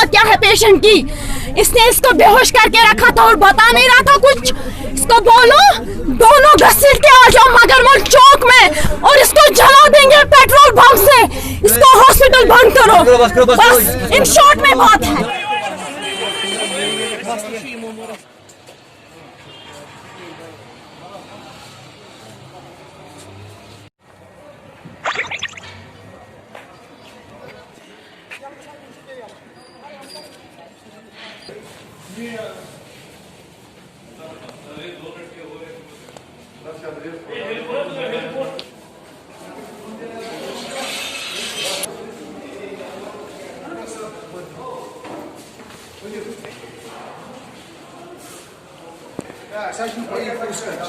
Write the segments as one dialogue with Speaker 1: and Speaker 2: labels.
Speaker 1: हालत क्या है पेशेंट की। इसने इसको बेहोश करके रखा था और बता नहीं रहा था कुछ। इसको बोलो दोनों घसीट के आ जाओ मगरमल चौक में और इसको जला देंगे पेट्रोल पंप से। इसको हॉस्पिटल बंद करो, बस इन शॉर्ट में बात है।
Speaker 2: Zij doen wel even voor de schets.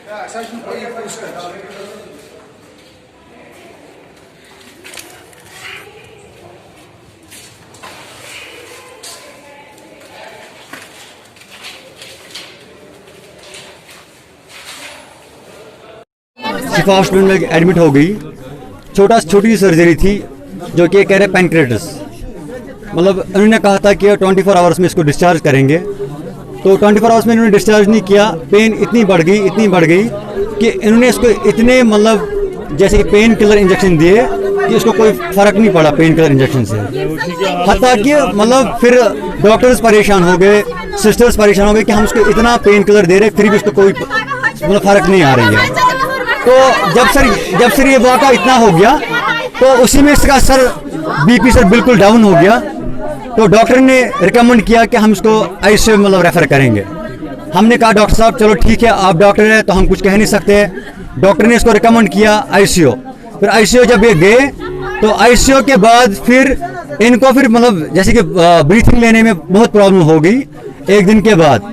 Speaker 2: Ja, zij doen wel even voor de schets.
Speaker 3: शिफा हॉस्पिटल में एडमिट हो गई। छोटी सर्जरी थी जो कि कह रहे पैनक्रेटिस, मतलब उन्होंने कहा था कि 24 आवर्स में इसको डिस्चार्ज करेंगे, तो 24 आवर्स में इन्होंने डिस्चार्ज नहीं किया। पेन इतनी बढ़ गई कि इन्होंने इसको इतने मतलब जैसे कि पेन किलर इंजेक्शन दिए कि इसको कोई फर्क नहीं पड़ा पेन किलर इंजेक्शन से। हत्ता कि मतलब फिर डॉक्टर्स परेशान हो गए, सिस्टर्स परेशान हो गए कि हम इसको इतना पेन किलर दे रहे फिर भी इसको कोई मतलब फर्क नहीं आ रही है। तो जब सर ये वाक़ा इतना हो गया तो उसी में इसका सर बीपी सर बिल्कुल डाउन हो गया, तो डॉक्टर ने रिकमेंड किया कि हम इसको आईसीयू मतलब रेफ़र करेंगे। हमने कहा डॉक्टर साहब चलो ठीक है, आप डॉक्टर हैं तो हम कुछ कह नहीं सकते। डॉक्टर ने इसको रिकमेंड किया आईसीयू। फिर आईसीयू जब ये गए तो आईसीयू के बाद फिर इनको फिर मतलब जैसे कि ब्रीथिंग लेने में बहुत प्रॉब्लम हो गई। एक दिन के बाद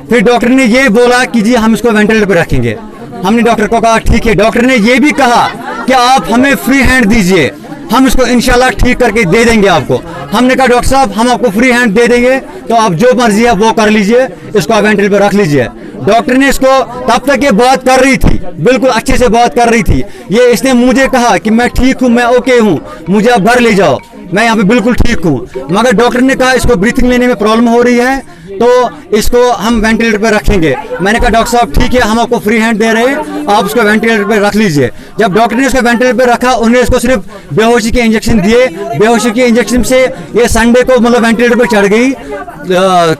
Speaker 3: फिर डॉक्टर ने ये बोला कि जी हम इसको वेंटिलेटर पर रखेंगे। हमने डॉक्टर को कहा ठीक है। डॉक्टर ने ये भी कहा कि आप हमें फ्री हैंड दीजिए, हम इसको इंशाल्लाह ठीक करके दे देंगे आपको। हमने कहा डॉक्टर साहब हम आपको फ्री हैंड दे देंगे, तो आप जो मर्जी है वो कर लीजिए, इसको आप वेंटिलेटर पर रख लीजिए। डॉक्टर ने इसको तब तक ये बात कर रही थी, बिल्कुल अच्छे से बात कर रही थी। ये इसने मुझे कहा कि मैं ठीक हूँ, मैं ओके हूँ, मुझे आप घर ले जाओ, मैं यहाँ पे बिल्कुल ठीक हूँ। मगर डॉक्टर ने कहा इसको ब्रीथिंग लेने में प्रॉब्लम हो रही है तो इसको हम वेंटिलेटर पे रखेंगे। मैंने कहा डॉक्टर साहब ठीक है, हम आपको फ्री हैंड दे रहे हैं, आप उसको वेंटिलेटर पे रख लीजिए। जब डॉक्टर ने इसको वेंटिलेटर पे रखा, उन्होंने इसको सिर्फ बेहोशी के इंजेक्शन दिए। बेहोशी के इंजेक्शन से ये संडे को मतलब वेंटिलेटर पे चढ़ गई।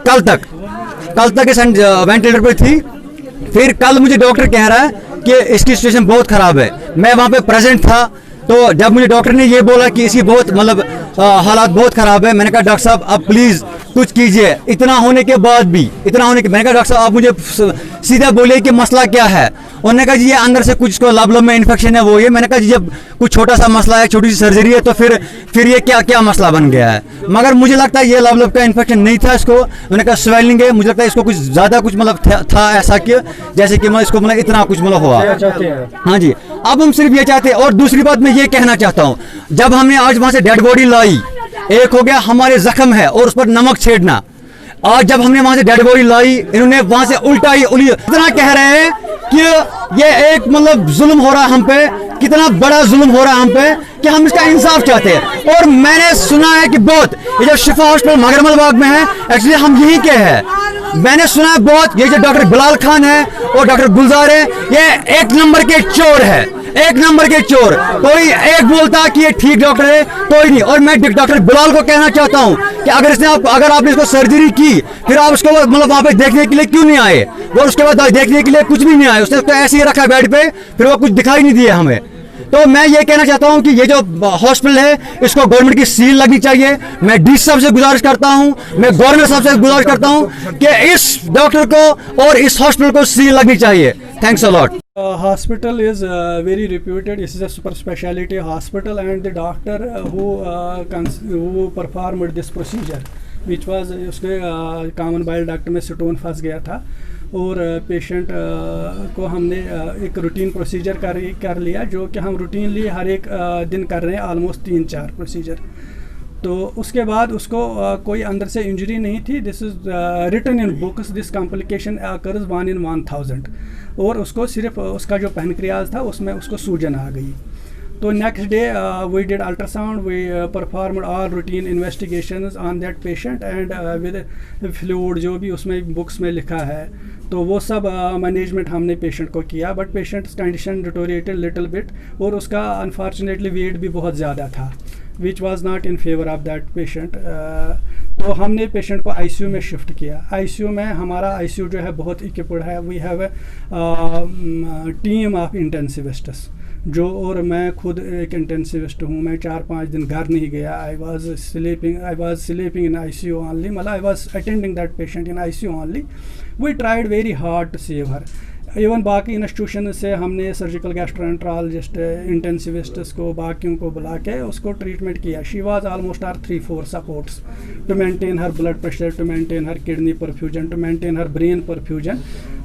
Speaker 3: कल तक ये वेंटिलेटर पे थी। फिर कल मुझे डॉक्टर कह रहा है कि इसकी सिचुएशन बहुत खराब है। मैं वहाँ पे प्रेजेंट था, तो जब मुझे डॉक्टर ने ये बोला कि इसकी बहुत मतलब हालात बहुत ख़राब है, मैंने कहा डॉक्टर साहब आप प्लीज़ कुछ कीजिए। इतना होने के बाद भी, मैंने कहा डॉक्टर साहब आप मुझे सीधा बोलिए कि मसला क्या है। उन्होंने कहा जी ये अंदर से कुछ को लब में इन्फेक्शन है, वो ये। मैंने कहा जी जब कुछ छोटा सा मसला है, छोटी सी सर्जरी है, तो फिर ये क्या क्या मसला बन गया है। मगर मुझे लगता है ये लब का इन्फेक्शन नहीं था इसको। मैंने कहा स्वेलिंग है, मुझे लगता है इसको कुछ ज़्यादा कुछ मतलब था ऐसा कि जैसे कि मतलब इसको मतलब इतना कुछ मतलब हुआ। हाँ जी, अब हम सिर्फ ये चाहते हैं। और दूसरी बात मैं ये कहना चाहता हूँ, जब हमने आज वहाँ से डेड बॉडी लाई, एक हो गया हमारे जख्म है और उस पर नमक छेड़ना। आज जब हमने वहां से डेड बॉडी लाई, इन्होंने वहां से उल्टा ही इतना कह रहे हैं कि ये एक मतलब जुल्म हो रहा है हम पे, कितना बड़ा जुल्म हो रहा है हम पे कि हम इसका इंसाफ चाहते हैं। और मैंने सुना है कि बहुत ये जो शिफा हॉस्पिटल मगरमल बाग में है, एक्चुअली हम यहीं के हैं। मैंने सुना है बहुत, ये जो डॉक्टर बिलाल खान है और डॉक्टर गुलजार है, ये एक नंबर के चोर है, एक नंबर के चोर। कोई एक बोलता कि ये ठीक डॉक्टर है, कोई नहीं। और मैं डॉक्टर बिलाल को कहना चाहता हूं कि अगर आपने इसको सर्जरी की, फिर आप उसको मतलब वहां पे देखने के लिए क्यों नहीं आए? वो उसके बाद देखने के लिए कुछ भी नहीं आए, उसने उसको ऐसे ही रखा बेड पे, फिर वो कुछ दिखाई नहीं दिया हमें। तो मैं ये कहना चाहता हूं कि ये जो हॉस्पिटल है इसको गवर्नमेंट की सील लगनी चाहिए। मैं डीसी साहब से गुजारिश करता हूं, मैं गवर्नमेंट साहब से गुजारिश करता हूं कि इस डॉक्टर को और इस हॉस्पिटल को सील लगनी चाहिए। Thanks a lot.
Speaker 4: Hospital is very reputed. This is a super specialty hospital, and the doctor who performed this procedure, which was उसके कॉमन बाइल डक्ट में स्टोन फंस गया था, और पेशेंट को हमने एक रूटीन प्रोसीजर कर लिया, जो कि हम रूटीनली हर एक दिन कर रहे हैं, ऑलमोस्ट 3-4 प्रोसीजर। तो उसके बाद उसको कोई अंदर से इंजरी नहीं थी। This is written in books, this complication occurs 1 in 1000। और उसको सिर्फ उसका जो पैनक्रियाज था उसमें उसको सूजन आ गई। तो next day we did ultrasound, we performed all routine investigations on that patient and with fluid जो भी उसमें बुक्स में लिखा है, तो वो सब मैनेजमेंट हमने पेशेंट को किया। But patient condition deteriorated little bit, और उसका अनफॉर्चुनेटली वेट भी बहुत ज़्यादा था, which was not in favour of that patient. तो हमने पेशेंट को आईसीयू में शिफ्ट किया। आईसीयू में हमारा आईसीयू जो है बहुत इक्विप्ड है। We have a team of intensivists जो, और मैं खुद एक इंटेंसिविस्ट हूँ। मैं 4-5 दिन घर नहीं गया। I was sleeping in ICU only, मतलब I was attending that patient in ICU only. We tried very hard to save her. Even बाकी इंस्टीट्यूशन से हमने सर्जिकल गैस्ट्रोएंट्रोलॉजिस्ट, इंटेंसिविस्ट्स को, बाकियों को बुला के उसको ट्रीटमेंट किया। She was almost or 3-4 supports to maintain her blood pressure, to maintain her kidney perfusion, to maintain her brain perfusion.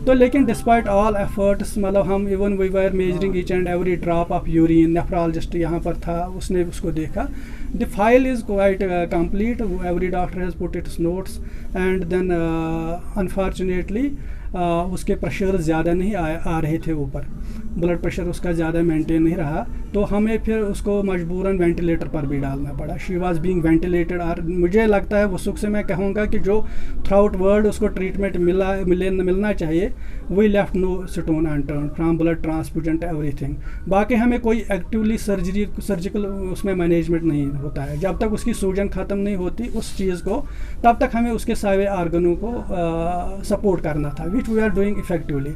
Speaker 4: तो लेकिन डिस्पाइट ऑल एफर्ट्स, मतलब हम even we were measuring each and every drop of urine. Nephrologist यहाँ पर था, उसने उसको देखा। The file is quite complete, every doctor has put its notes, and then unfortunately उसके प्रेशर ज़्यादा नहीं आ रहे थे ऊपर, ब्लड प्रेशर उसका ज़्यादा मेंटेन नहीं रहा। तो हमें फिर उसको मजबूरन वेंटिलेटर पर भी डालना पड़ा। She was being ventilated. और मुझे लगता है वो सुख से मैं कहूँगा कि जो थ्रू आउट वर्ल्ड उसको ट्रीटमेंट मिलना चाहिए, we left no stone unturned from blood transfusion to everything. बाकी हमें कोई एक्टिवली सर्जिकल उसमें मैनेजमेंट नहीं होता है। जब तक उसकी सूजन ख़त्म नहीं होती उस चीज़ को, तब तक हमें उसके सारे आर्गनों को सपोर्ट करना था, which we are doing effectively.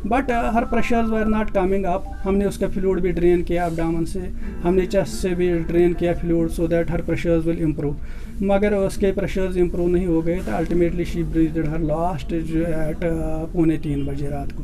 Speaker 4: But her pressures were not coming up. हमने उसका फ्लूइड भी ड्रेन किया एब्डोमेन से, हमने चेस्ट से भी ड्रेन किया fluid, so that her pressures will improve. मगर उसके प्रेशर्स इम्प्रूव नहीं हो गए, तो ultimately she breathed her last at 2:45 बजे रात को।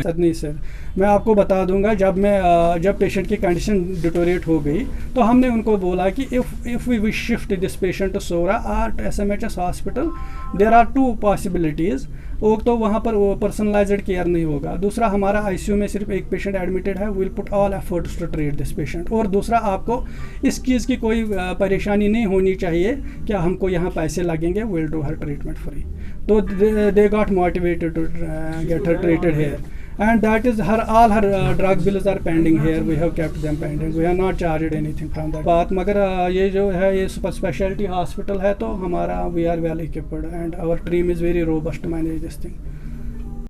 Speaker 4: सर नहीं सर, मैं आपको बता दूंगा, जब पेशेंट की कंडीशन डिटोरेट हो गई तो हमने उनको बोला कि if we wish shift this patient to Soura और SMHS hospital, there are 2 possibilities. एक तो वहाँ पर वो पर्सनलाइज्ड केयर नहीं होगा, दूसरा हमारा आईसीयू में सिर्फ एक पेशेंट एडमिटेड है, will put all efforts to treat this patient. और दूसरा, आपको इस चीज़ की कोई परेशानी नहीं होनी चाहिए कि हमको यहाँ पैसे लगेंगे, will do her treatment free. तो they got motivated to get her treated here, and that is all her drug bills are pending here. We have kept them pending. We have not charged anything from that बात। मगर ये जो है ये super speciality hospital है, तो हमारा we are well equipped and our team is very robust to manage this thing.